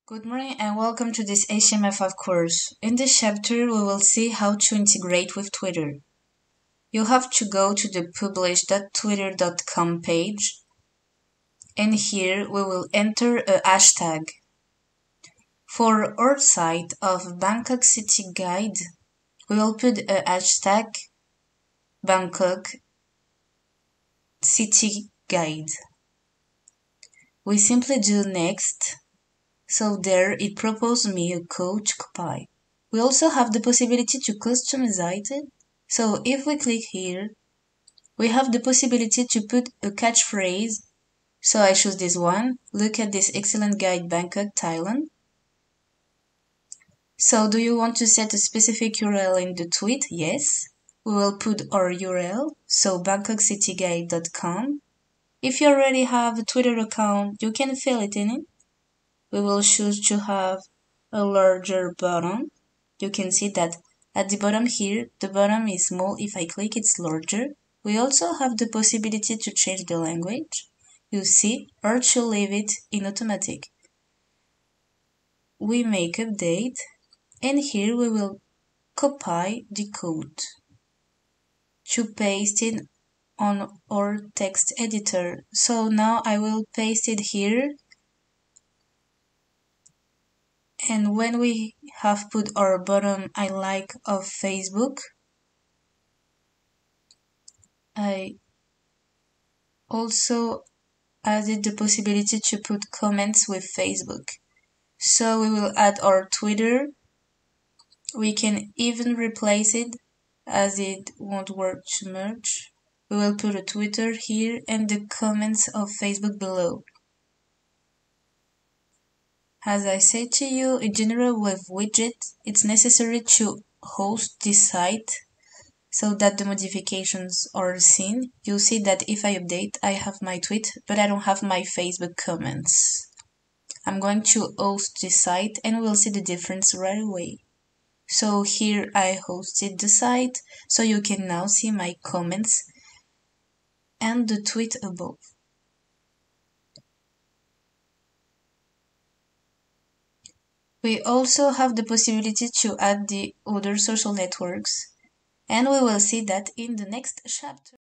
Good morning and welcome to this HTML5 course. In this chapter, we will see how to integrate with Twitter. You have to go to the publish.twitter.com page, and here we will enter a hashtag. For our site of Bangkok City Guide, we will put a hashtag Bangkok City Guide. We simply do next. So there it proposes me a code to copy. We also have the possibility to customize it. So if we click here, we have the possibility to put a catchphrase. So I choose this one. Look at this excellent guide, Bangkok, Thailand. So do you want to set a specific URL in the tweet? Yes. We will put our URL. So bangkokcityguide.com. If you already have a Twitter account, you can fill it in. We will choose to have a larger bottom. You can see that at the bottom here, the bottom is small. If I click, it's larger. We also have the possibility to change the language. You see, or to leave it in automatic. We make update, and here we will copy the code to paste it on our text editor. So now I will paste it here. And when we have put our bottom I like of Facebook, I also added the possibility to put comments with Facebook. So we will add our Twitter. We can even replace it as it won't work too much. We will put a Twitter here and the comments of Facebook below. As I said to you, in general with widget, it's necessary to host this site so that the modifications are seen. You'll see that if I update, I have my tweet, but I don't have my Facebook comments. I'm going to host this site and we'll see the difference right away. So here I hosted the site, so you can now see my comments and the tweet above. We also have the possibility to add the other social networks, and we will see that in the next chapter.